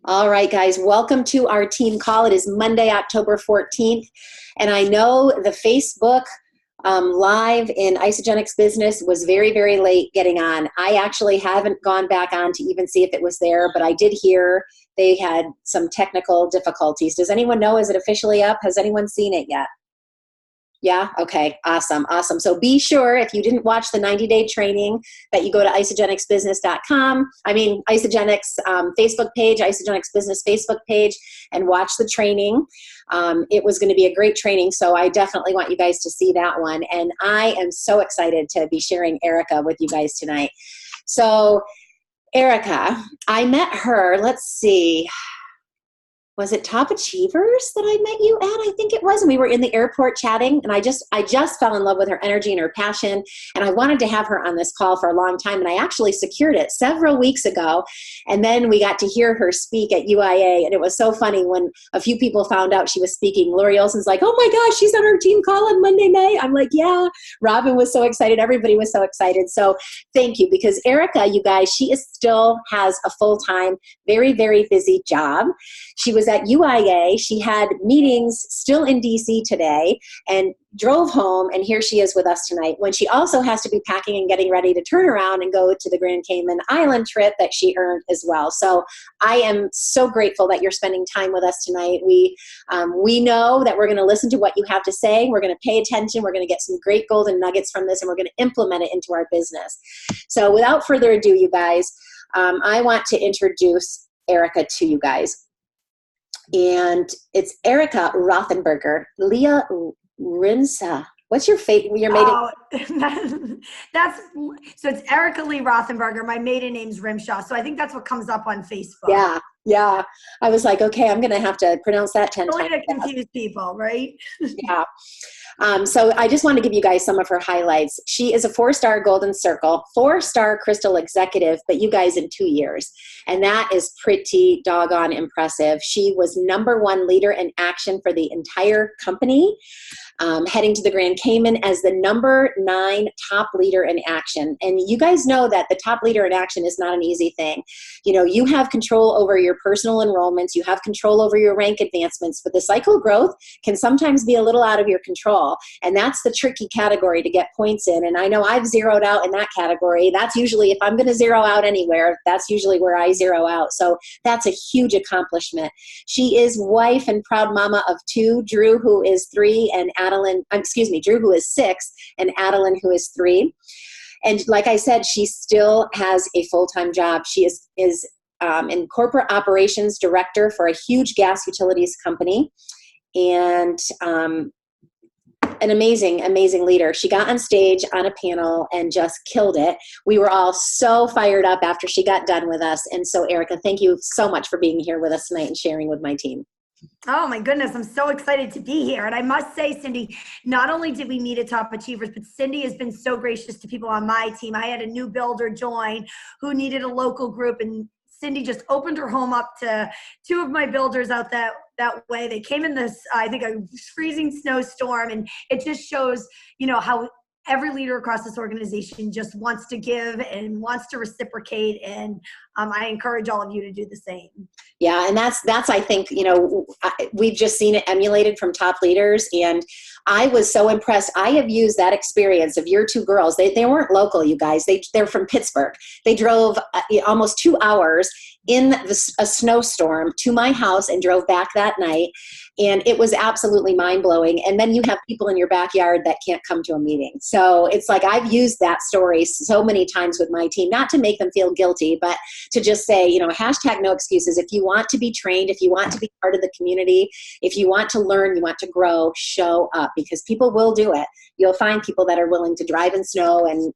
All right, guys, welcome to our team call. It is Monday, October 14th, and I know the Facebook live in Isagenix Business was very, very late getting on. I actually haven't gone back on to even see if it was there, but I did hear they had some technical difficulties. Does anyone know, is it officially up? Has anyone seen it yet? Yeah? Okay. Awesome. Awesome. So be sure, if you didn't watch the 90-day training, that you go to isagenixbusiness.com. Isagenix Facebook page, Isagenix Business Facebook page, and watch the training. It was going to be a great training, so I definitely want you guys to see that one. And I am so excited to be sharing Erika with you guys tonight. So Erika, I met her, let's see, was it Top Achievers that I met you at? I think it was. And we were in the airport chatting, and I just fell in love with her energy and her passion. And I wanted to have her on this call for a long time. And I actually secured it several weeks ago. And then we got to hear her speak at UIA. And it was so funny when a few people found out she was speaking. Lori Olson's like, oh my gosh, she's on our team call on Monday night. I'm like, yeah. Robin was so excited. Everybody was so excited. So thank you, because Erika, you guys, she still has a full-time, very, very busy job. She was at UIA. She had meetings still in DC today and drove home, and here she is with us tonight, when she also has to be packing and getting ready to turn around and go to the Grand Cayman Island trip that she earned as well. So I am so grateful that you're spending time with us tonight. We know that we're going to listen to what you have to say. We're going to pay attention. We're going to get some great golden nuggets from this, and we're going to implement it into our business. So without further ado, you guys, I want to introduce Erika to you guys. And it's Erika Rothenberger. Leah Rimsa. What's your favorite? Your maiden? Oh, so it's Erika Lee Rothenberger. My maiden name's Rimshaw. So I think that's what comes up on Facebook. Yeah. I was like, okay, I'm going to have to pronounce that 10 times. Only to confuse people, right? Yeah. So I just want to give you guys some of her highlights. She is a 4-star Golden Circle, 4-star Crystal Executive, but you guys in 2 years. And that is pretty doggone impressive. She was #1 leader in action for the entire company, heading to the Grand Cayman as the #9 top leader in action. And you guys know that the top leader in action is not an easy thing. You know, you have control over your personal enrollments, you have control over your rank advancements, but the cycle growth can sometimes be a little out of your control. And that's the tricky category to get points in. And I know I've zeroed out in that category. That's usually, if I'm going to zero out anywhere, that's usually where I zero out. So that's a huge accomplishment. She is wife and proud mama of 2, Drew, who is 3, and Drew, who is 6, and Adeline, who is 3. And like I said, she still has a full-time job. She is in corporate operations director for a huge gas utilities company, and an amazing, amazing leader. She got on stage on a panel and just killed it. We were all so fired up after she got done with us. And so, Erika, thank you so much for being here with us tonight and sharing with my team. Oh my goodness, I'm so excited to be here. And I must say, Cindy, not only did we meet at Top Achievers, but Cindy has been so gracious to people on my team. I had a new builder join who needed a local group, and Cindy just opened her home up to 2 of my builders out that way. They came in this, I think, a freezing snowstorm, and it just shows, you know, how every leader across this organization just wants to give and wants to reciprocate. And I encourage all of you to do the same. Yeah. And that's, I think, you know, we've just seen it emulated from top leaders. And I was so impressed. I have used that experience of your 2 girls. They weren't local, you guys. They're from Pittsburgh. They drove almost 2 hours in a snowstorm to my house and drove back that night. And it was absolutely mind-blowing. And then you have people in your backyard that can't come to a meeting. So it's like, I've used that story so many times with my team, not to make them feel guilty, but to just say, you know, #no excuses. If you want to be trained, if you want to be part of the community, if you want to learn, you want to grow, show up, because people will do it. You'll find people that are willing to drive in snow and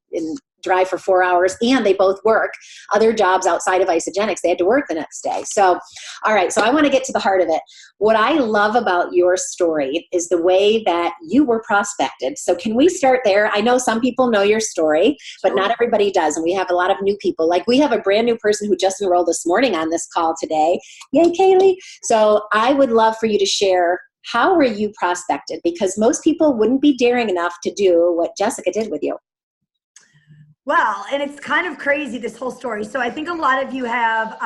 drive for 4 hours, and they both work other jobs outside of Isagenix. They had to work the next day. So, all right, so I want to get to the heart of it. What I love about your story is the way that you were prospected. So can we start there? I know some people know your story, but not everybody does, and we have a lot of new people. Like, we have a brand new person who just enrolled this morning on this call today. Yay, Kaylee. So I would love for you to share, how were you prospected? Because most people wouldn't be daring enough to do what Jessica did with you. Well, and it's kind of crazy, this whole story. So I think a lot of you have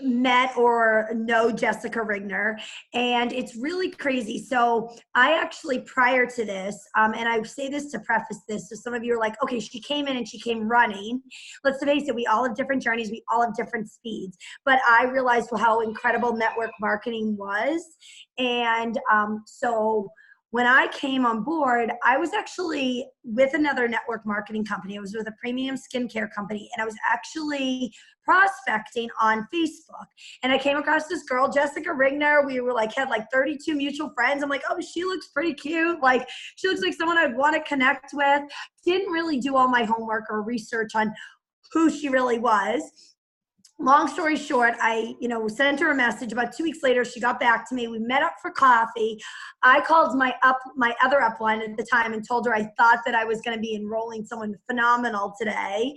met or know Jessica Rigner, and it's really crazy. So I actually, prior to this, and I say this to preface this, so some of you are like, okay, she came in and she came running. Let's face it, we all have different journeys, we all have different speeds, but I realized how incredible network marketing was. And so when I came on board, I was actually with another network marketing company. I was with a premium skincare company, and I was actually prospecting on Facebook. And I came across this girl, Jessica Rigner. We were like, had like 32 mutual friends. I'm like, oh, she looks pretty cute. Like, she looks like someone I'd want to connect with. Didn't really do all my homework or research on who she really was. Long story short, I, sent her a message. About 2 weeks later, she got back to me. We met up for coffee. I called my other upline at the time and told her I thought that I was going to be enrolling someone phenomenal today.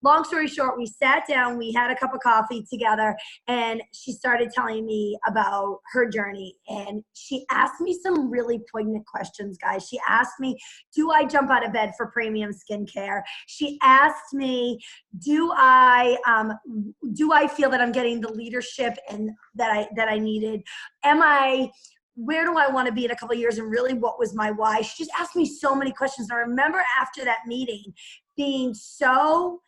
Long story short, we sat down, we had a cup of coffee together, and she started telling me about her journey. And she asked me some really poignant questions, guys. She asked me, do I jump out of bed for premium skincare? She asked me, do I feel that I'm getting the leadership and that I needed? Where do I want to be in a couple of years? And really, what was my why? She just asked me so many questions. And I remember after that meeting being so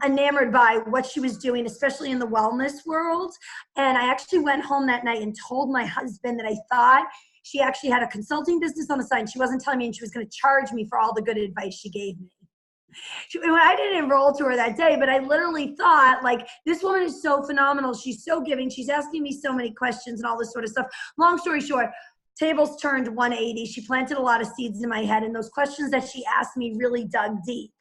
enamored by what she was doing, especially in the wellness world. And I actually went home that night and told my husband that I thought she actually had a consulting business on the side. And she wasn't telling me, and she was going to charge me for all the good advice she gave me. I didn't enroll to her that day, but I literally thought, like, this woman is so phenomenal. She's so giving. She's asking me so many questions and all this sort of stuff. Long story short, tables turned 180. She planted a lot of seeds in my head, and those questions that she asked me really dug deep.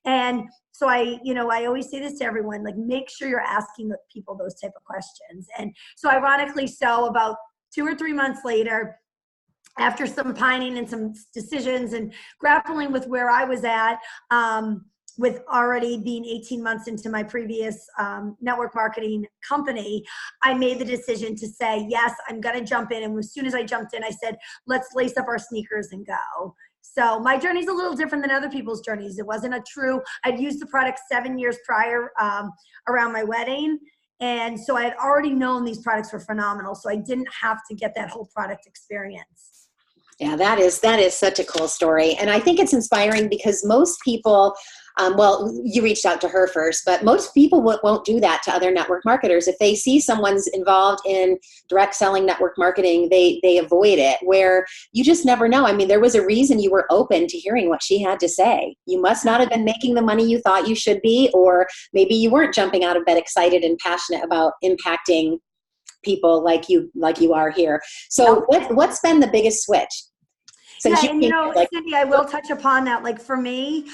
And so I always say this to everyone, like, make sure you're asking the people those type of questions. And so ironically, about 2 or 3 months later, after some pining and some decisions and grappling with where I was at, with already being 18 months into my previous network marketing company, I made the decision to say, yes, I'm going to jump in. And as soon as I jumped in, I said, let's lace up our sneakers and go. So my journey is a little different than other people's journeys. It wasn't I'd used the product 7 years prior, around my wedding. And so I had already known these products were phenomenal. So I didn't have to get that whole product experience. Yeah, that is such a cool story. And I think it's inspiring because most people, you reached out to her first, but most people won't do that to other network marketers. If they see someone's involved in direct selling network marketing, they avoid it, where you just never know. I mean, there was a reason you were open to hearing what she had to say. You must not have been making the money you thought you should be, or maybe you weren't jumping out of bed excited and passionate about impacting people like you are here. So what's been the biggest switch? Yeah, and Cindy, I will touch upon that. Like, for me,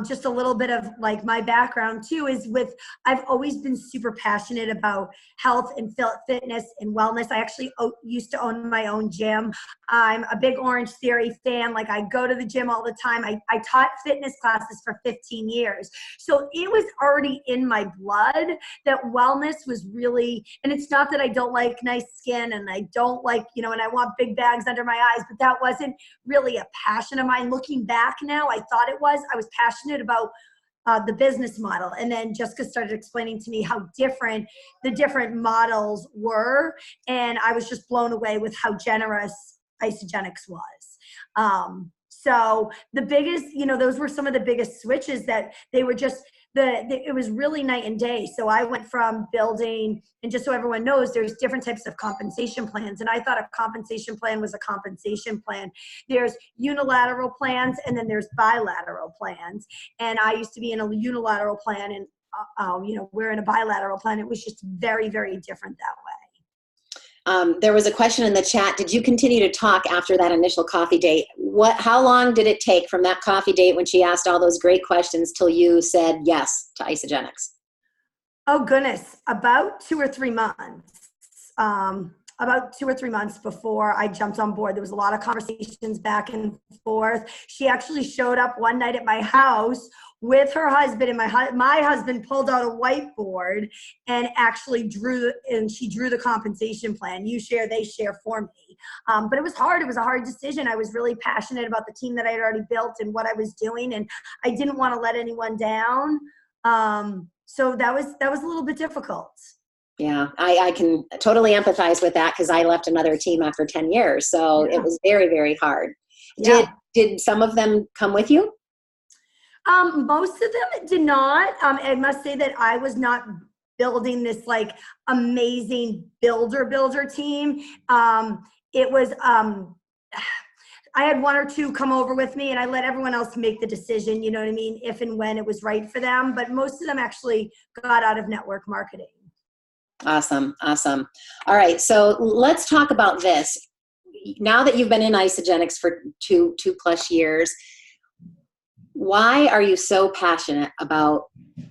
just a little bit of like my background too is I've always been super passionate about health and fitness and wellness. I actually used to own my own gym. I'm a big Orange Theory fan. Like, I go to the gym all the time. I taught fitness classes for 15 years. So it was already in my blood that wellness was really, and it's not that I don't like nice skin and I don't like, and I want big bags under my eyes, but that wasn't really a passion of mine. Looking back now, I thought it was. I was passionate about the business model. And then Jessica started explaining to me how different the different models were. And I was just blown away with how generous Isagenix was. So the biggest, those were some of the biggest switches that they were just, it was really night and day. So I went from building, and just so everyone knows, there's different types of compensation plans. And I thought a compensation plan was a compensation plan. There's unilateral plans, and then there's bilateral plans. And I used to be in a unilateral plan, and we're in a bilateral plan. It was just very, very different that way. There was a question in the chat. Did you continue to talk after that initial coffee date? How long did it take from that coffee date when she asked all those great questions till you said yes to Isagenix? Oh goodness, about 2 or 3 months. About 2 or 3 months before I jumped on board. There was a lot of conversations back and forth. She actually showed up one night at my house with her husband, and my husband pulled out a whiteboard and actually drew the compensation plan. You share, they share for me. But it was hard. It was a hard decision. I was really passionate about the team that I had already built and what I was doing, and I didn't want to let anyone down. So that was a little bit difficult. Yeah, I can totally empathize with that because I left another team after 10 years. So it Yeah. was very, very hard. Did Yeah. did some of them come with you? Most of them did not. I must say that I was not building this like amazing builder team. It was I had one or two come over with me and I let everyone else make the decision, you know what I mean, if and when it was right for them. But most of them actually got out of network marketing. Awesome. Awesome. All right. So let's talk about this. Now that you've been in Isogenics for two plus years, why are you so passionate about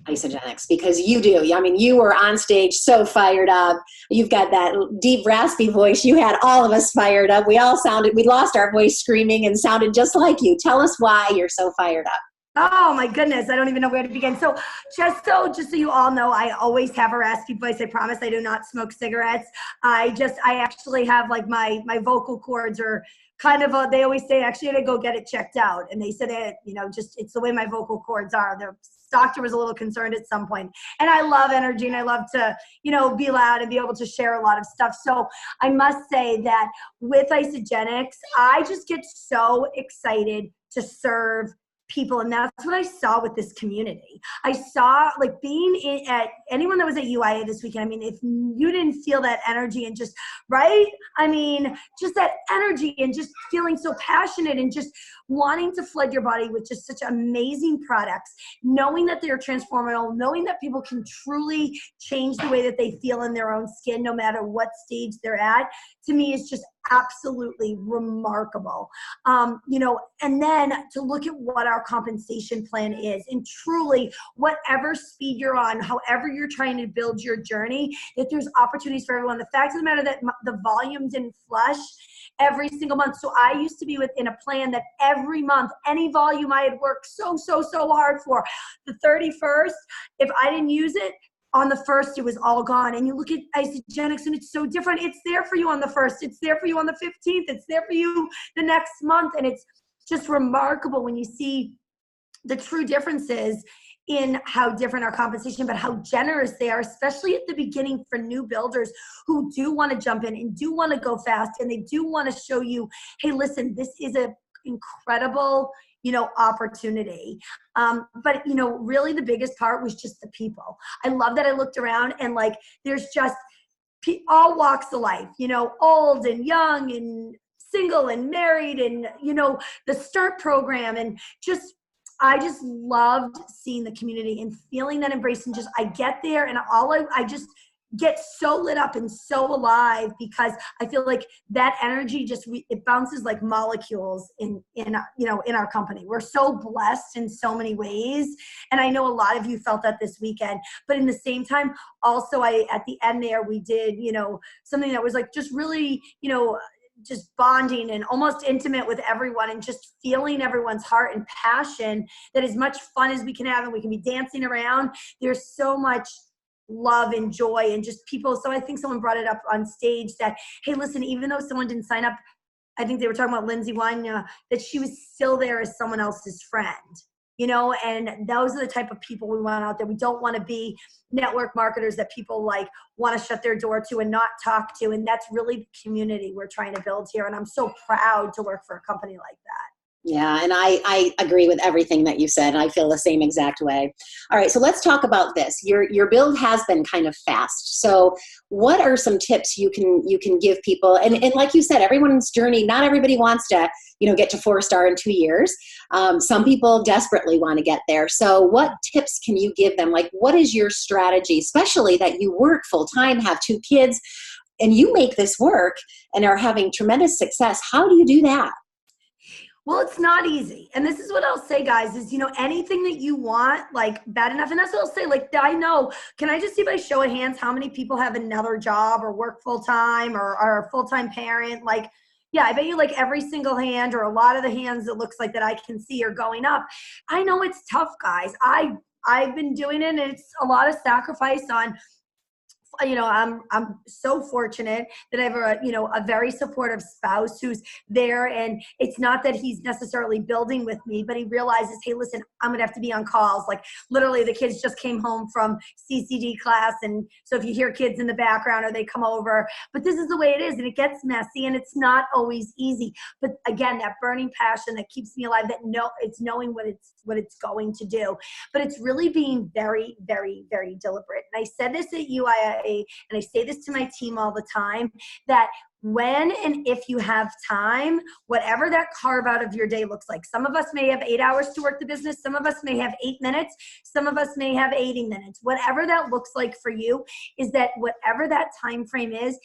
Isogenics? Because you do. I mean, you were on stage so fired up. You've got that deep, raspy voice. You had all of us fired up. We lost our voice screaming and sounded just like you. Tell us why you're so fired up. Oh my goodness, I don't even know where to begin. So just so you all know, I always have a raspy voice. I promise I do not smoke cigarettes. I actually have like my vocal cords are kind of they always say actually I had to go get it checked out. And they said it, just it's the way my vocal cords are. The doctor was a little concerned at some point. And I love energy and I love to, be loud and be able to share a lot of stuff. So I must say that with Isogenics, I just get so excited to serve people. And that's what I saw with this community. I saw like being at anyone that was at UIA this weekend. I mean, if you didn't feel that energy and just, right? I mean, just that energy and just feeling so passionate and just wanting to flood your body with just such amazing products, knowing that they're transformational, knowing that people can truly change the way that they feel in their own skin, no matter what stage they're at, to me is just absolutely remarkable. And then to look at what our compensation plan is, and truly whatever speed you're on, however you're trying to build your journey, that there's opportunities for everyone. The fact of the matter that the volume didn't flush every single month. So I used to be within a plan that every month, any volume I had worked so hard for, the 31st, if I didn't use it, on the 1st, it was all gone. And you look at Isogenics and it's so different. It's there for you on the 1st. It's there for you on the 15th. It's there for you the next month. And it's just remarkable when you see the true differences in how different our compensation, but how generous they are, especially at the beginning for new builders who do want to jump in and do want to go fast. And they do want to show you, hey, listen, this is an incredible opportunity. But really the biggest part was just the people. I love that I looked around and like, there's just all walks of life, old and young and single and married and, the START program and I just loved seeing the community and feeling that embrace and just, I get there and I just get so lit up and so alive because I feel like that energy it bounces like molecules in our company. We're so blessed in so many ways. And I know a lot of you felt that this weekend, but in the same time, also at the end there, we did, something that was like just really, just bonding and almost intimate with everyone and just feeling everyone's heart and passion, that as much fun as we can have and we can be dancing around. There's so much love and joy and just people. So I think someone brought it up on stage that, hey, listen, even though someone didn't sign up, I think they were talking about Lindsay Wanya, that she was still there as someone else's friend, and those are the type of people we want out there. We don't want to be network marketers that people like want to shut their door to and not talk to. And that's really the community we're trying to build here. And I'm so proud to work for a company like that. Yeah, and I agree with everything that you said. I feel the same exact way. All right, so let's talk about this. Your build has been kind of fast. So what are some tips you can give people? And like you said, everyone's journey, not everybody wants to, get to 4-star in 2 years. Some people desperately want to get there. So what tips can you give them? Like, what is your strategy, especially that you work full time, have 2 kids, and you make this work and are having tremendous success? How do you do that? Well, it's not easy. And this is what I'll say, guys, is, anything that you want, like bad enough. And that's what I'll say. Like, I know, can I just see by show of hands, how many people have another job or work full time or are a full-time parent? Like, yeah, I bet you like every single hand or a lot of the hands it looks like that I can see are going up. I know it's tough, guys. I've been doing it and it's a lot of sacrifice on I'm so fortunate that I have a very supportive spouse who's there, and it's not that he's necessarily building with me, but he realizes, hey, listen, I'm going to have to be on calls. Like literally the kids just came home from CCD class. And so if you hear kids in the background or they come over, but this is the way it is, and it gets messy and it's not always easy. But again, that burning passion that keeps me alive, it's knowing what it's going to do. But it's really being very, very, very deliberate. And I said this at UIA, and I say this to my team all the time, that when and if you have time, whatever that carve out of your day looks like. Some of us may have 8 hours to work the business. Some of us may have 8 minutes. Some of us may have 80 minutes. Whatever that looks like for you is that whatever that time frame is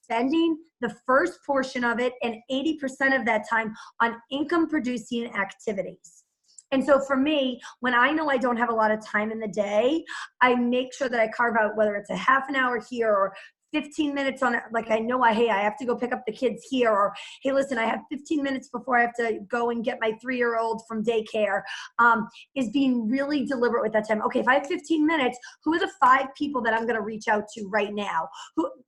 spending the first portion of it and 80% of that time on income producing activities. And so for me, when I know I don't have a lot of time in the day, I make sure that I carve out, whether it's a half an hour here or 15 minutes on it. Like I know I have to go pick up the kids here, or hey, listen, I have 15 minutes before I have to go and get my 3-year-old from daycare, is being really deliberate with that time. Okay, if I have 15 minutes, who are the 5 people that I'm going to reach out to right now?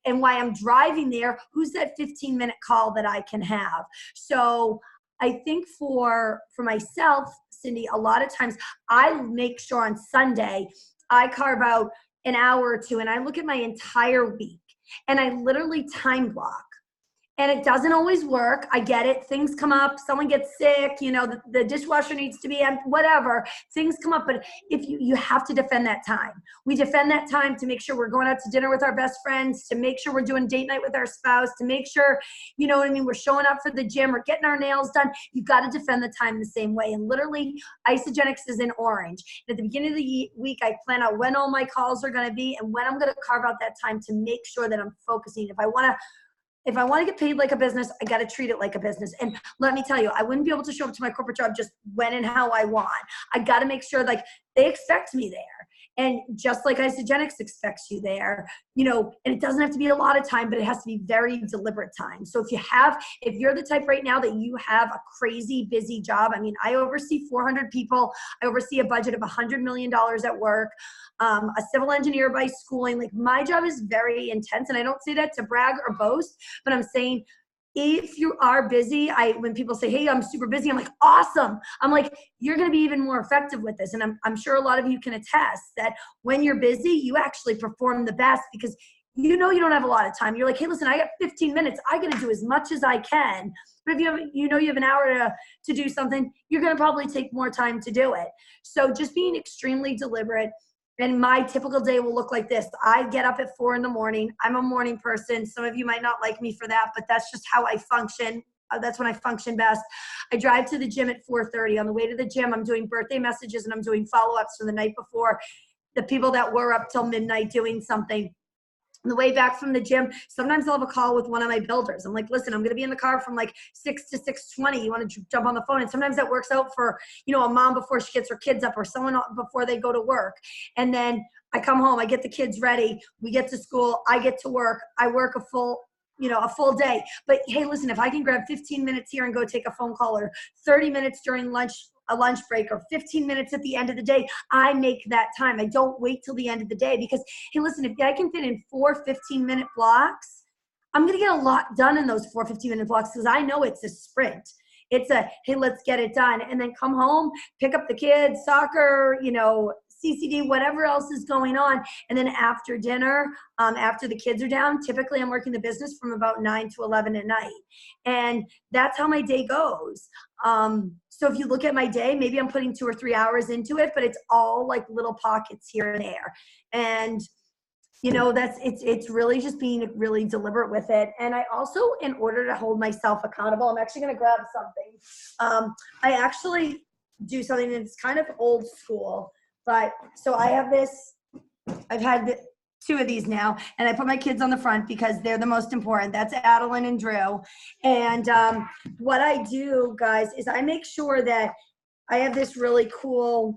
And while I'm driving there, who's that 15-minute call that I can have? So I think for myself, Cindy, a lot of times I make sure on Sunday I carve out an hour or two and I look at my entire week and I literally time block. And it doesn't always work. I get it. Things come up. Someone gets sick. The dishwasher needs to be empty, whatever. Things come up. But if you have to defend that time. We defend that time to make sure we're going out to dinner with our best friends, to make sure we're doing date night with our spouse, to make sure, we're showing up for the gym or getting our nails done. You've got to defend the time the same way. And literally, Isagenix is in orange. And at the beginning of the week, I plan out when all my calls are going to be and when I'm going to carve out that time to make sure that I'm focusing. If I want to get paid like a business, I got to treat it like a business. And let me tell you, I wouldn't be able to show up to my corporate job just when and how I want. I got to make sure they expect me there. And just like Isagenix expects you there, and it doesn't have to be a lot of time, but it has to be very deliberate time. So if you're the type right now that you have a crazy busy job, I oversee 400 people. I oversee a budget of $100 million at work. A civil engineer by schooling. Like my job is very intense, and I don't say that to brag or boast, but I'm saying if you are busy, when people say, hey, I'm super busy, I'm like, awesome. I'm like, you're going to be even more effective with this. And I'm sure a lot of you can attest that when you're busy, you actually perform the best because you don't have a lot of time. You're like, hey, listen, I got 15 minutes. I got to do as much as I can. But if you have an hour to do something, you're going to probably take more time to do it. So just being extremely deliberate. And my typical day will look like this. I get up at 4 a.m. I'm a morning person. Some of you might not like me for that, but that's just how I function. That's when I function best. I drive to the gym at 4:30. On the way to the gym, I'm doing birthday messages and I'm doing follow-ups from the night before. The people that were up till midnight doing something. On the way back from the gym, sometimes I'll have a call with one of my builders. I'm like, listen, I'm going to be in the car from 6 to 6:20. You want to jump on the phone? And sometimes that works out for, a mom before she gets her kids up or someone before they go to work. And then I come home, I get the kids ready. We get to school. I get to work. I work a full day. But hey, listen, if I can grab 15 minutes here and go take a phone call or 30 minutes during a lunch break or 15 minutes at the end of the day, I make that time. I don't wait till the end of the day because, hey, listen, if I can fit in 4 15-minute blocks, I'm going to get a lot done in those 4 15-minute blocks because I know it's a sprint. It's hey, let's get it done. And then come home, pick up the kids, soccer, CCD, whatever else is going on. And then after dinner, after the kids are down, typically I'm working the business from about 9 to 11 at night. And that's how my day goes. So if you look at my day, maybe I'm putting 2 or 3 hours into it, but it's all like little pockets here and there. And it's really just being really deliberate with it. And I also, in order to hold myself accountable, I'm actually going to grab something. I actually do something that's kind of old school. But so I have this, I've had 2 of these now, and I put my kids on the front because they're the most important. That's Adeline and Drew. And what I do, guys, is I make sure that I have this really cool,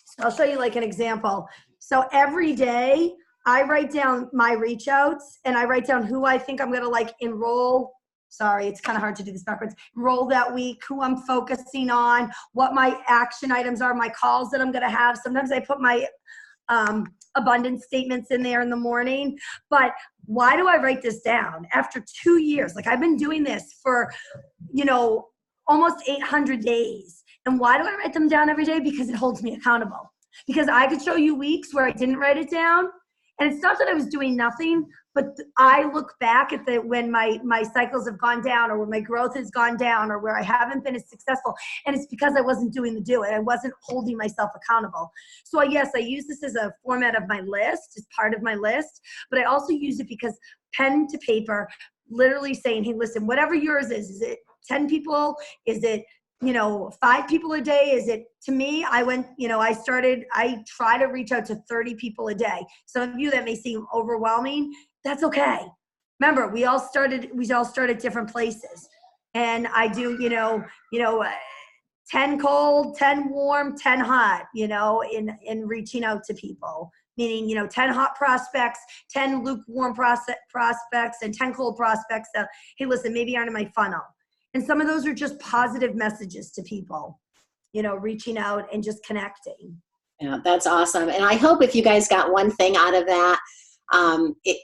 so I'll show you like an example. So every day I write down my reach outs and I write down who I think I'm going to enroll. Sorry, it's kind of hard to do this backwards. Roll that week, who I'm focusing on, what my action items are, my calls that I'm going to have. Sometimes I put my abundance statements in there in the morning. But why do I write this down? After 2 years, like I've been doing this for, almost 800 days. And why do I write them down every day? Because it holds me accountable. Because I could show you weeks where I didn't write it down. And it's not that I was doing nothing, but I look back at when my cycles have gone down, or when my growth has gone down, or where I haven't been as successful. And it's because I wasn't doing the do it. I wasn't holding myself accountable. So yes, I use this as a format of my list, as part of my list, but I also use it because pen to paper, literally saying, hey, listen, whatever yours is it 10 people? Is it 5 people a day? Is it, to me, I try to reach out to 30 people a day. Some of you, that may seem overwhelming. That's okay. Remember, we all start at different places. And I do, 10 cold, 10 warm, 10 hot, in reaching out to people. Meaning, 10 hot prospects, 10 lukewarm prospects, and 10 cold prospects that, hey, listen, maybe aren't in my funnel. And some of those are just positive messages to people, reaching out and just connecting. Yeah, that's awesome. And I hope if you guys got one thing out of that,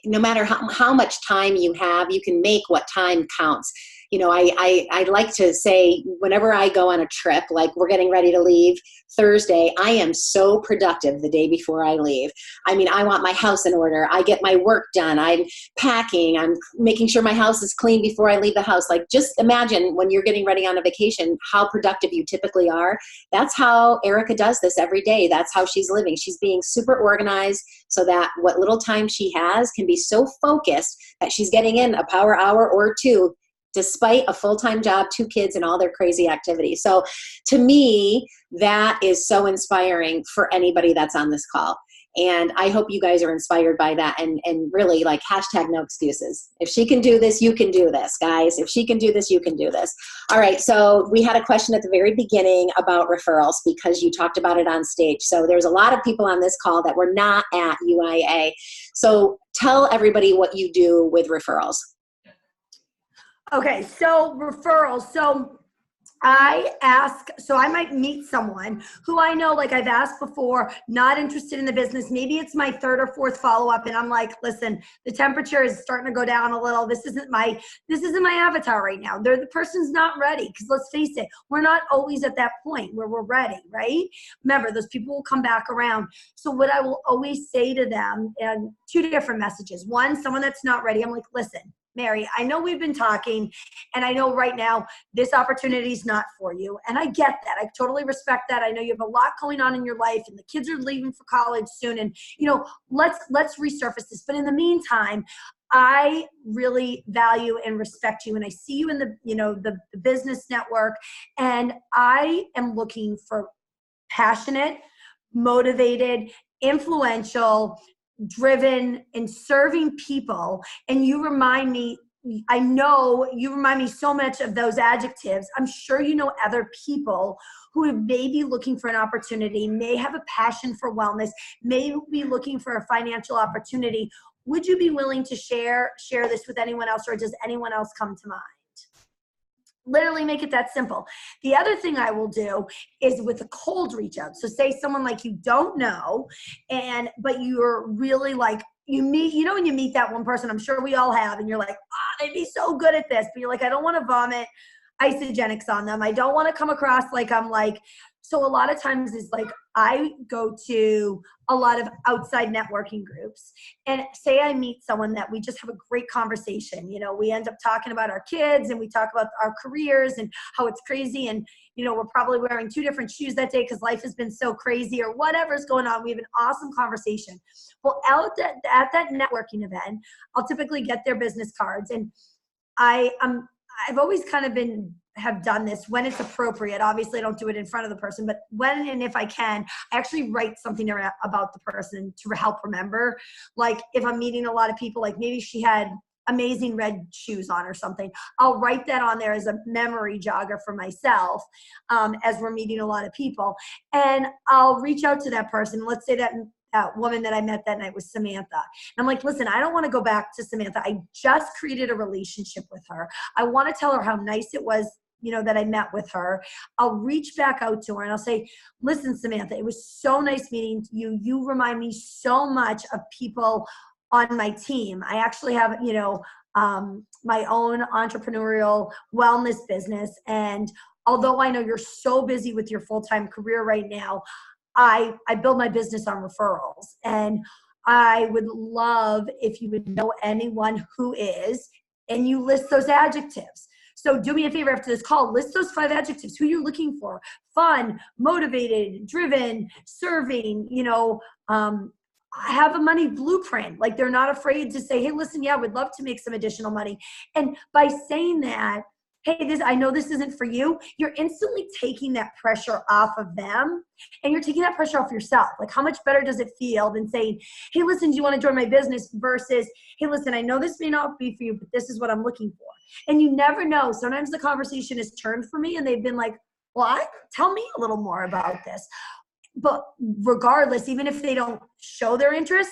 no matter how much time you have, you can make what time counts. I like to say, whenever I go on a trip, like we're getting ready to leave Thursday, I am so productive the day before I leave. I mean, I want my house in order. I get my work done. I'm packing. I'm making sure my house is clean before I leave the house. Like, just imagine when you're getting ready on a vacation, how productive you typically are. That's how Erika does this every day. That's how she's living. She's being super organized so that what little time she has can be so focused that she's getting in a power hour or two, despite a full-time job, 2 kids, and all their crazy activities. So to me, that is so inspiring for anybody that's on this call. And I hope you guys are inspired by that, and really, like, hashtag no excuses. If she can do this, you can do this, guys. If she can do this, you can do this. All right, so we had a question at the very beginning about referrals, because you talked about it on stage. So there's a lot of people on this call that were not at UIA. So tell everybody what you do with referrals. Okay, so referrals. So I might meet someone who I know, like I've asked before, not interested in the business. Maybe it's my 3rd or 4th follow-up, and I'm like, listen, the temperature is starting to go down a little. This isn't my avatar right now. The person's not ready, because let's face it, we're not always at that point where we're ready, right? Remember, those people will come back around. So what I will always say to them, and 2 different messages. One, someone that's not ready, I'm like, listen, Mary, I know we've been talking, and I know right now this opportunity is not for you. And I get that. I totally respect that. I know you have a lot going on in your life, and the kids are leaving for college soon. And, let's resurface this. But in the meantime, I really value and respect you. And I see you in the business network. And I am looking for passionate, motivated, influential, driven, and serving people. And I know you remind me so much of those adjectives. I'm sure you know other people who may be looking for an opportunity, may have a passion for wellness, may be looking for a financial opportunity. Would you be willing to share this with anyone else, or does anyone else come to mind? Literally make it that simple. The other thing I will do is with a cold reach out. So say someone like you don't know, but you're really like, when you meet that one person, I'm sure we all have, and you're like, they'd be so good at this, but you're like, I don't want to vomit isogenics on them. I don't want to come across like I'm like, so a lot of times is like, I go to a lot of outside networking groups, and say I meet someone that we just have a great conversation. We end up talking about our kids, and we talk about our careers and how it's crazy. And, we're probably wearing 2 different shoes that day because life has been so crazy, or whatever's going on. We have an awesome conversation. Well, at that networking event, I'll typically get their business cards, and I've always kind of have done this when it's appropriate. Obviously, I don't do it in front of the person, but when and if I can, I actually write something about the person to help remember. Like if I'm meeting a lot of people, like maybe she had amazing red shoes on or something, I'll write that on there as a memory jogger for myself as we're meeting a lot of people. And I'll reach out to that person. Let's say that woman that I met that night was Samantha. And I'm like, listen, I don't want to go back to Samantha. I just created a relationship with her. I want to tell her how nice it was that I met with her, I'll reach back out to her and I'll say, listen, Samantha, it was so nice meeting you. You remind me so much of people on my team. I actually have, my own entrepreneurial wellness business. And although I know you're so busy with your full-time career right now, I build my business on referrals. And I would love if you would know anyone who is, and you list those adjectives. So do me a favor after this call, list those 5 adjectives, who you're looking for: fun, motivated, driven, serving, have a money blueprint. Like, they're not afraid to say, hey, listen, yeah, we'd love to make some additional money. And by saying that, hey, I know this isn't for you, you're instantly taking that pressure off of them, and you're taking that pressure off yourself. Like, how much better does it feel than saying, hey, listen, do you want to join my business, versus, hey, listen, I know this may not be for you, but this is what I'm looking for. And you never know. Sometimes the conversation is turned for me and they've been like, well, tell me a little more about this. But regardless, even if they don't show their interest,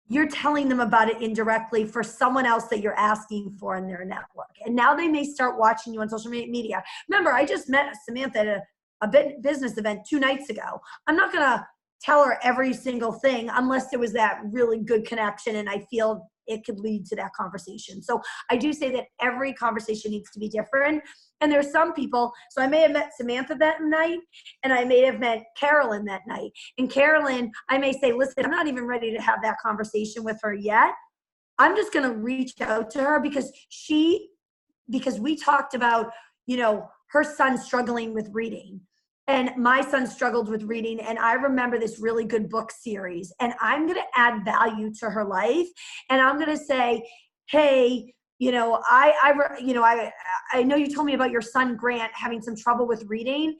you're telling them about it indirectly for someone else that you're asking for in their network. And now they may start watching you on social media. Remember, I just met Samantha at a business event 2 nights ago. I'm not going to tell her every single thing unless there was that really good connection and I feel it could lead to that conversation. So I do say that every conversation needs to be different. And there's some people, so I may have met Samantha that night and I may have met Carolyn that night. And Carolyn, I may say, listen, I'm not even ready to have that conversation with her yet. I'm just going to reach out to her because we talked about, her son struggling with reading. And my son struggled with reading, and I remember this really good book series, and I'm going to add value to her life. And I'm going to say, hey, I know you told me about your son, Grant, having some trouble with reading.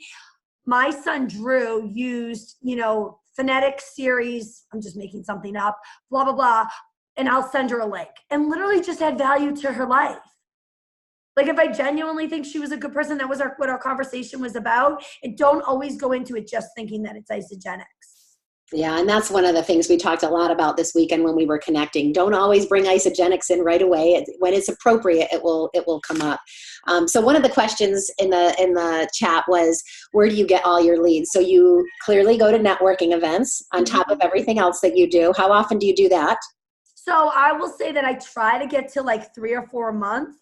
My son, Drew, used, phonetic series. I'm just making something up, blah, blah, blah. And I'll send her a link and literally just add value to her life. Like, if I genuinely think she was a good person, that was what our conversation was about. And don't always go into it just thinking that it's Isogenics. Yeah, and that's one of the things we talked a lot about this weekend when we were connecting. Don't always bring Isogenics in right away. When it's appropriate, it will come up. So one of the questions in the chat was, where do you get all your leads? So you clearly go to networking events on top of everything else that you do. How often do you do that? So I will say that I try to get to like 3 or 4 a month.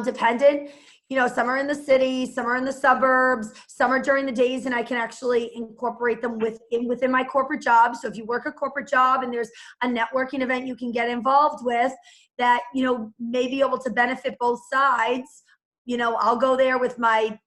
Dependent, some are in the city, some are in the suburbs, some are during the days, and I can actually incorporate them within my corporate job. So if you work a corporate job and there's a networking event you can get involved with that, may be able to benefit both sides, I'll go there with my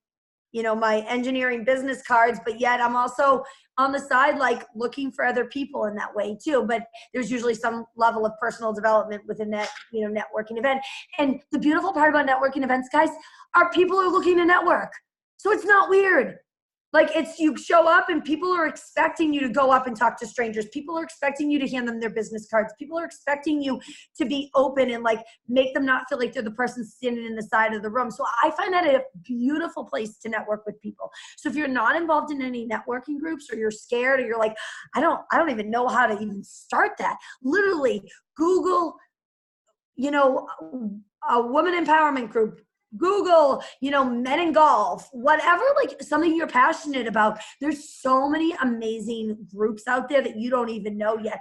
engineering business cards, but yet I'm also on the side, like, looking for other people in that way too. But there's usually some level of personal development within that, networking event. And the beautiful part about networking events, guys, are people are looking to network. So it's not weird. Like, you show up and people are expecting you to go up and talk to strangers. People are expecting you to hand them their business cards. People are expecting you to be open and like make them not feel like they're the person standing in the side of the room. So I find that a beautiful place to network with people. So if you're not involved in any networking groups, or you're scared, or you're like, I don't even know how to even start that, literally Google, a woman empowerment group. Google, men in golf, whatever, like something you're passionate about. There's so many amazing groups out there that you don't even know yet.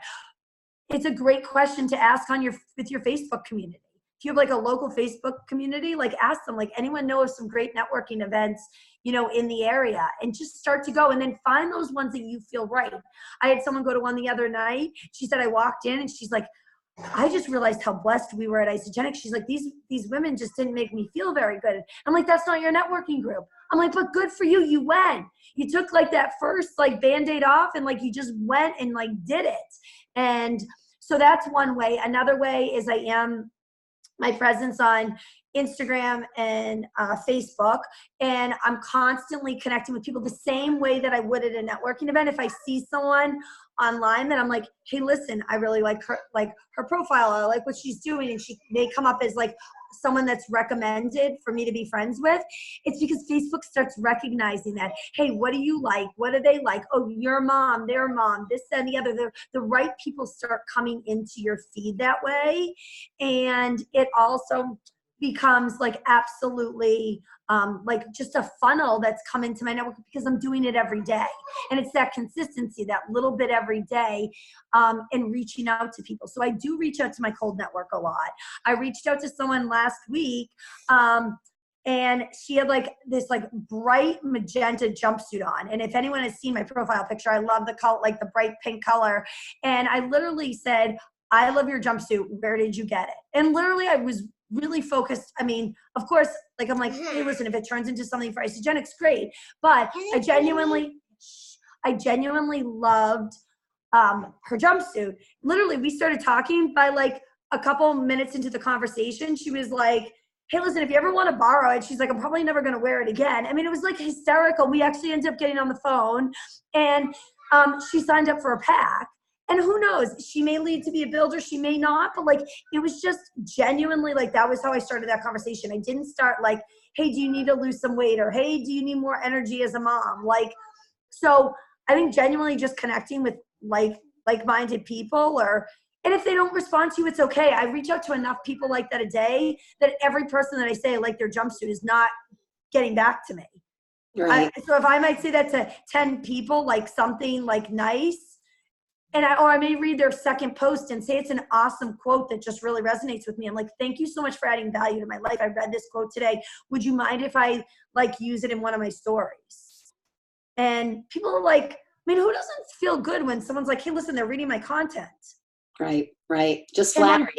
It's a great question to ask with your Facebook community. If you have like a local Facebook community, like, ask them, like, anyone know of some great networking events, in the area, and just start to go, and then find those ones that you feel right. I had someone go to one the other night. She said, I walked in and she's like, I just realized how blessed we were at Isogenics. She's like, these women just didn't make me feel very good. I'm like, that's not your networking group. I'm like, but good for you. You went. You took like that first like Band-Aid off and like you just went and like did it. And so that's one way. Another way is my presence on Instagram and Facebook, and I'm constantly connecting with people the same way that I would at a networking event. If I see someone online that I'm like, hey, listen, I really like her profile, I like what she's doing, and she may come up as like someone that's recommended for me to be friends with, it's because Facebook starts recognizing that, hey, what do you like? What do they like? Oh, your mom, their mom, this and the other. The right people start coming into your feed that way. And it also, becomes like absolutely like just a funnel that's come into my network because I'm doing it every day. And it's that consistency, that little bit every day, and reaching out to people. So I do reach out to my cold network a lot. I reached out to someone last week, and she had like this like bright magenta jumpsuit on. And if anyone has seen my profile picture, I love the color, like the bright pink color. And I literally said, I love your jumpsuit. Where did you get it? And literally I was really focused. I mean, of course, like I'm like, hey, listen, if it turns into something for Isogenics, great. But I genuinely loved her jumpsuit. Literally, we started talking by like a couple minutes into the conversation. She was like, hey, listen, if you ever want to borrow it, she's like, I'm probably never going to wear it again. I mean, it was like hysterical. We actually ended up getting on the phone, and she signed up for a pack. And who knows, she may lead to be a builder, she may not, but like, it was just genuinely like, that was how I started that conversation. I didn't start like, hey, do you need to lose some weight? Or hey, do you need more energy as a mom? Like, so I think genuinely just connecting with like-minded people, and if they don't respond to you, it's okay. I reach out to enough people like that a day that every person that I say like their jumpsuit is not getting back to me. Right. So if I might say that to 10 people, like something like nice, and I may read their second post and say it's an awesome quote that just really resonates with me. I'm like, thank you so much for adding value to my life. I read this quote today. Would you mind if I like use it in one of my stories? And people are like, I mean, who doesn't feel good when someone's like, hey, listen, they're reading my content. Right. Just flattery.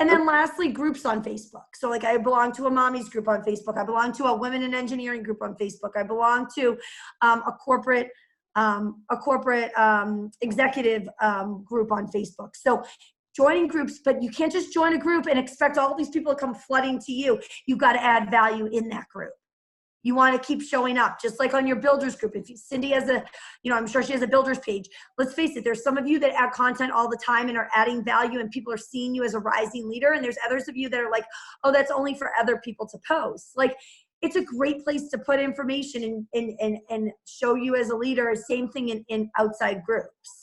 And then lastly, groups on Facebook. So like I belong to a mommy's group on Facebook. I belong to a women in engineering group on Facebook. I belong to a corporate executive group on Facebook. So joining groups, but you can't just join a group and expect all these people to come flooding to you. You've got to add value in that group. You want to keep showing up, just like on your builders group. If Cindy has I'm sure she has a builders page. Let's face it, there's some of you that add content all the time and are adding value and people are seeing you as a rising leader. And there's others of you that are like, oh, that's only for other people to post. Like, it's a great place to put information and show you as a leader. Same thing in outside groups.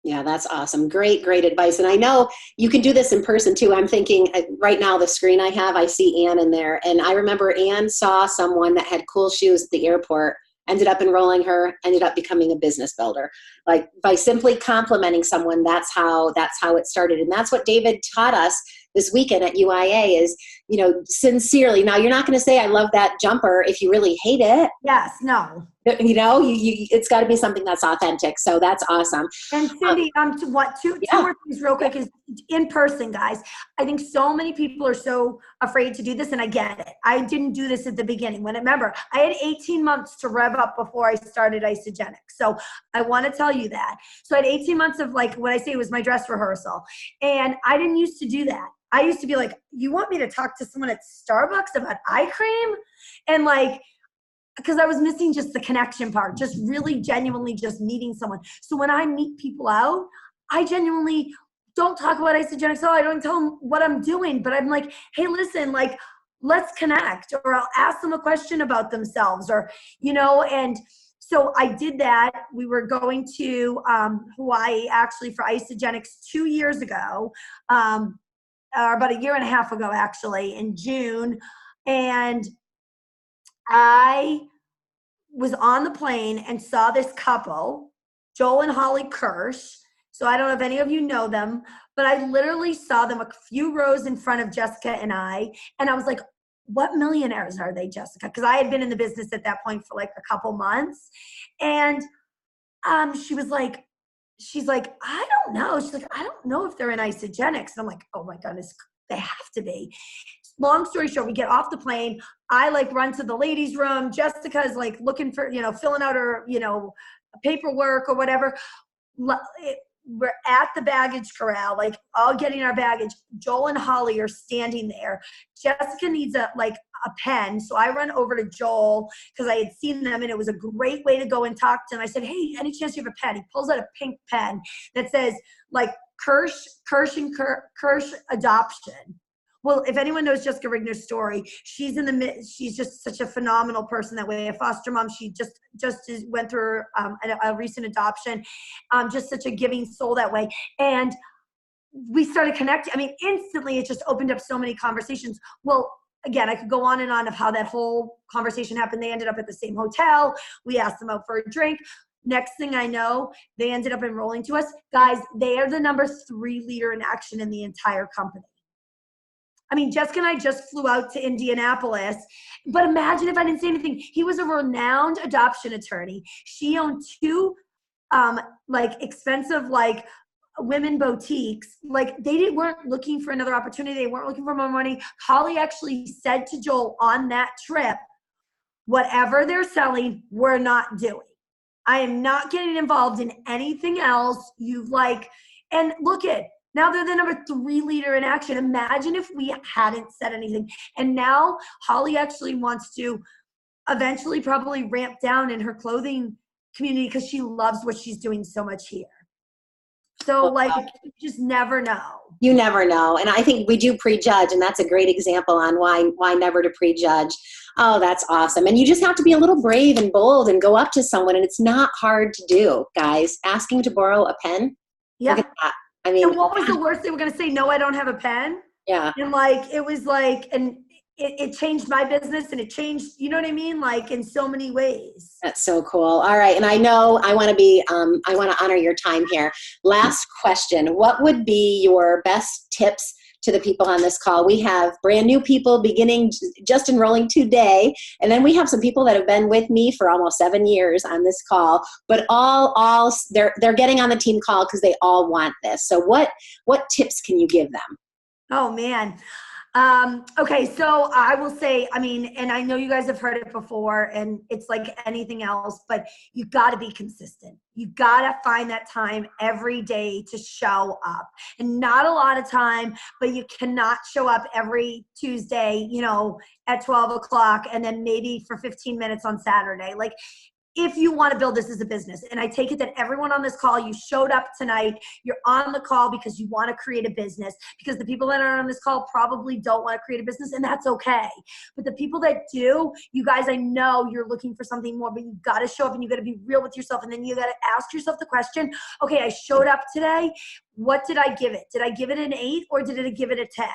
Yeah, that's awesome. Great advice. And I know you can do this in person too. I'm thinking right now, the screen I have, I see Ann in there. And I remember Ann saw someone that had cool shoes at the airport, ended up enrolling her, ended up becoming a business builder. Like by simply complimenting someone, that's how it started. And that's what David taught us this weekend at UIA is, sincerely. Now you're not going to say, I love that jumper if you really hate it. Yes, no. It's got to be something that's authentic. So that's awesome. And Cindy, two more things real quick is in person, guys. I think so many people are so afraid to do this, and I get it. I didn't do this at the beginning. Remember, I had 18 months to rev up before I started Isogenics. So I want to tell you that. So I had 18 months of like what I say was my dress rehearsal, and I didn't used to do that. I used to be like, you want me to talk to someone at Starbucks about eye cream? And like, because I was missing just the connection part, just really genuinely just meeting someone. So when I meet people out, I genuinely don't talk about Isogenics. I don't tell them what I'm doing, but I'm like, hey, listen, like, let's connect, or I'll ask them a question about themselves, or, and so I did that. We were going to Hawaii actually for Isogenics 2 years ago, or about a year and a half ago, actually, in June. And I was on the plane and saw this couple, Joel and Holly Kirsch. So I don't know if any of you know them, but I literally saw them a few rows in front of Jessica and I was like, what millionaires are they, Jessica? Because I had been in the business at that point for like a couple months. And she's like, I don't know. She's like, I don't know if they're in Isogenics. And I'm like, oh my goodness, they have to be. Long story short, we get off the plane. I like run to the ladies' room. Jessica's like looking for, filling out her, paperwork or whatever. We're at the baggage corral, like all getting our baggage. Joel and Holly are standing there. Jessica needs a pen. So I run over to Joel because I had seen them and it was a great way to go and talk to him. I said, hey, any chance you have a pen? He pulls out a pink pen that says like Kirsch adoption. Well, if anyone knows Jessica Rigner's story, she's just such a phenomenal person that way. A foster mom, she just went through a recent adoption, just such a giving soul that way. And we started connecting. I mean, instantly it just opened up so many conversations. Well, again, I could go on and on of how that whole conversation happened. They ended up at the same hotel. We asked them out for a drink. Next thing I know, they ended up enrolling to us. Guys, they are the #3 leader in action in the entire company. I mean, Jessica and I just flew out to Indianapolis, but imagine if I didn't say anything. He was a renowned adoption attorney. She owned 2 expensive women boutiques. Like weren't looking for another opportunity. They weren't looking for more money. Holly actually said to Joel on that trip, whatever they're selling, we're not doing. I am not getting involved in anything else. And look at, now they're the #3 leader in action. Imagine if we hadn't said anything. And now Holly actually wants to eventually probably ramp down in her clothing community because she loves what she's doing so much here. So you just never know. You never know. And I think we do prejudge, and that's a great example on why never to prejudge. Oh, that's awesome. And you just have to be a little brave and bold and go up to someone, and it's not hard to do, guys. Asking to borrow a pen. Yeah. Look at that. I mean, and what was the worst? They were going to say, no, I don't have a pen. Yeah. And it was and it changed my business, and it changed, you know what I mean? In so many ways. That's so cool. All right. And I know I want to honor your time here. Last question. What would be your best tips to the people on this call? We have brand new people beginning, just enrolling today. And then we have some people that have been with me for almost 7 years on this call, but they're getting on the team call because they all want this. So what tips can you give them? Oh man. Okay. So I will say, and I know you guys have heard it before, and it's like anything else, but you got to be consistent. You got to find that time every day to show up, and not a lot of time, but you cannot show up every Tuesday, at 12 o'clock and then maybe for 15 minutes on Saturday. If you want to build this as a business, and I take it that everyone on this call, you showed up tonight, you're on the call because you want to create a business, because the people that are on this call probably don't want to create a business, and that's okay. But the people that do, you guys, I know you're looking for something more, but you got to show up and you got to be real with yourself. And then you got to ask yourself the question, okay, I showed up today. What did I give it? Did I give it an 8 or did I give it a 10?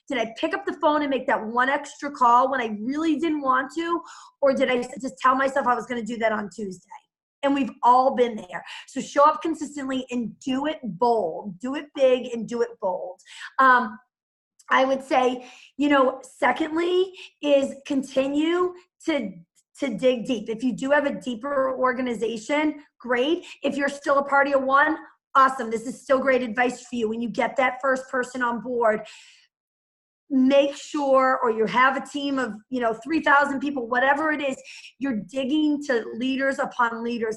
Did I pick up the phone and make that one extra call when I really didn't want to? Or did I just tell myself I was going to do that on Tuesday? And we've all been there. So show up consistently and do it bold. Do it big and do it bold. I would say, secondly is continue to dig deep. If you do have a deeper organization, great. If you're still a party of one, awesome. This is still great advice for you. When you get that first person on board, make sure, or you have a team of 3,000 people, whatever it is, you're digging to leaders upon leaders.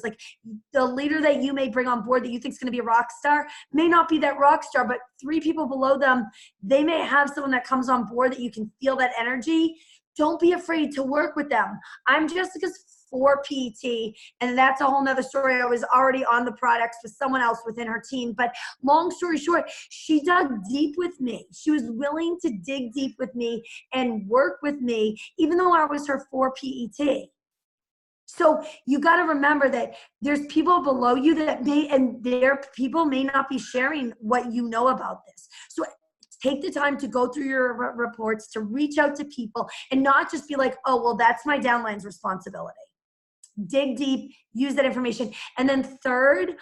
The leader that you may bring on board that you think is going to be a rock star may not be that rock star, but 3 people below them, they may have someone that comes on board that you can feel that energy. Don't be afraid to work with them. I'm Jessica's 4 PT, and that's a whole nother story. I was already on the products with someone else within her team, but long story short, she dug deep with me. She was willing to dig deep with me and work with me, even though I was her 4 PET. So you got to remember that there's people below you that their people may not be sharing what you know about this. So take the time to go through your reports, to reach out to people, and not just be like, oh, well, that's my downline's responsibility. Dig deep, use that information. And then third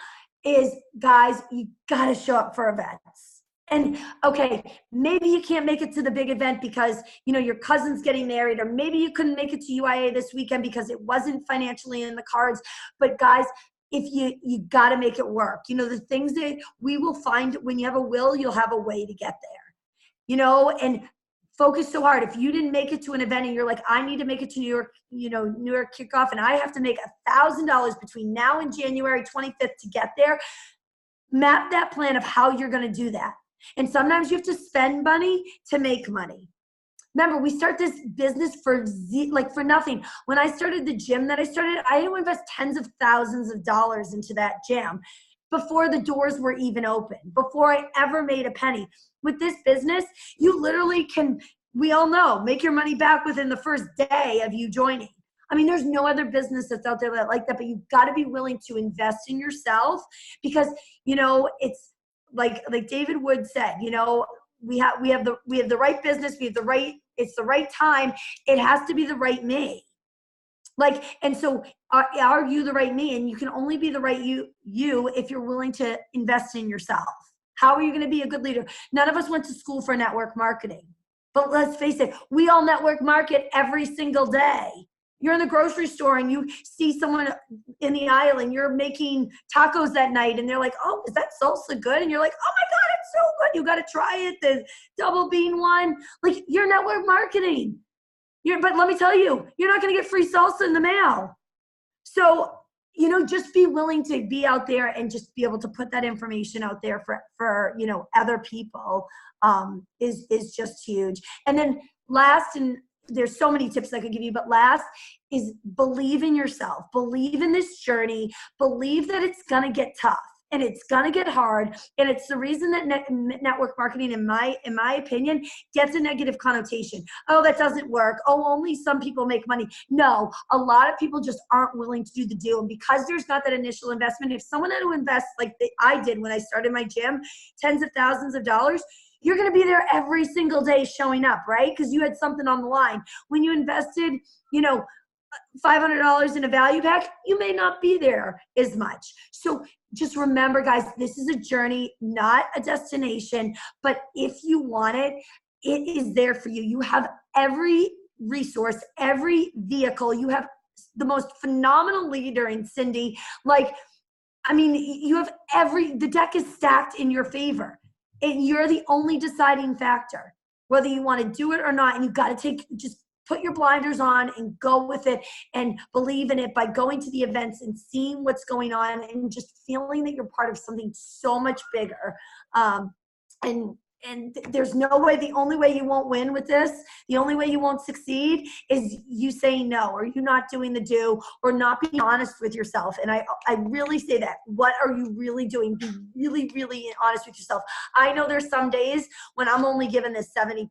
is, guys, you got to show up for events. And okay, maybe you can't make it to the big event because, your cousin's getting married, or maybe you couldn't make it to UIA this weekend because it wasn't financially in the cards. But guys, if you got to make it work. The things that we will find, when you have a will, you'll have a way to get there, and focus so hard. If you didn't make it to an event and you're like, I need to make it to New York, New York kickoff, and I have to make $1,000 between now and January 25th to get there, map that plan of how you're going to do that. And sometimes you have to spend money to make money. Remember, we start this business for nothing. When I started the gym that I started, I had to invest tens of thousands of dollars into that gym before the doors were even open, before I ever made a penny. With this business, you literally can, we all know, make your money back within the first day of you joining. There's no other business that's out there like that, but you've got to be willing to invest in yourself because, it's like David Wood said, you know, we have the right business, it's the right time. It has to be the right me. Like, and so are you the right me? And you can only be the right you if you're willing to invest in yourself. How are you going to be a good leader? None of us went to school for network marketing, but let's face it, we all network market every single day. You're in the grocery store and you see someone in the aisle and you're making tacos that night and they're like, oh, is that salsa good? And you're like, oh my God, it's so good. You got to try it. The double bean one. Like, you're network marketing. But let me tell you, you're not going to get free salsa in the mail. So, you know, just be willing to be out there and just be able to put that information out there for you know, other people is just huge. And then last, and there's so many tips I could give you, but last is believe in yourself. Believe in this journey. Believe that it's going to get tough and it's going to get hard. And it's the reason that network marketing, in my opinion, gets a negative connotation. Oh, that doesn't work. Oh, only some people make money. No, a lot of people just aren't willing to do the deal. And because there's not that initial investment, if someone had to invest like I did when I started my gym, tens of thousands of dollars, you're going to be there every single day showing up, right? Because you had something on the line. When you invested, you know, $500 in a value pack, you may not be there as much. So just remember, guys, this is a journey, not a destination. But if you want it, it is there for you. You have every resource, every vehicle. You have the most phenomenal leader in Cindy. Like, I mean, you have the deck is stacked in your favor. And you're the only deciding factor, whether you want to do it or not. And you got to just put your blinders on and go with it and believe in it by going to the events and seeing what's going on and just feeling that you're part of something so much bigger. And there's no way, the only way you won't win with this, the only way you won't succeed is you saying no, or you not doing the do, or not being honest with yourself. And I really say that. What are you really doing? Be really, really honest with yourself. I know there's some days when I'm only giving this 70%.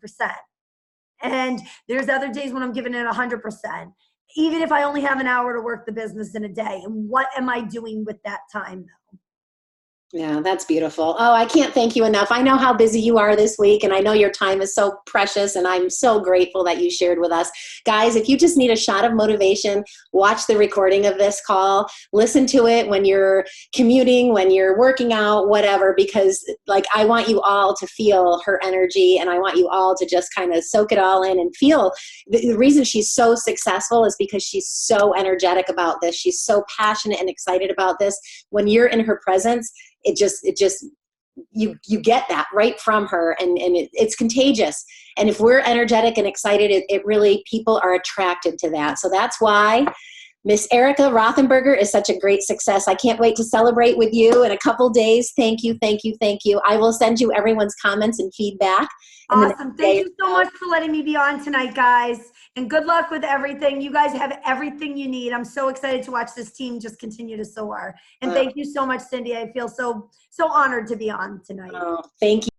And there's other days when I'm giving it 100%. Even if I only have an hour to work the business in a day. And what am I doing with that time though? Yeah, that's beautiful. Oh, I can't thank you enough. I know how busy you are this week, and I know your time is so precious, and I'm so grateful that you shared with us. Guys, if you just need a shot of motivation, watch the recording of this call. Listen to it when you're commuting, when you're working out, whatever, because like I want you all to feel her energy, and I want you all to just kind of soak it all in and feel. The reason she's so successful is because she's so energetic about this. She's so passionate and excited about this. When you're in her presence, it just you get that right from her, and it's contagious. And if we're energetic and excited, it really, people are attracted to that. So that's why Miss Erika Rothenberger is such a great success. I can't wait to celebrate with you in a couple days. Thank you, thank you, thank you. I will send you everyone's comments and feedback. Awesome. Thank you so much for letting me be on tonight, guys. And good luck with everything. You guys have everything you need. I'm so excited to watch this team just continue to soar. And thank you so much, Cindy. I feel so honored to be on tonight. Oh, thank you.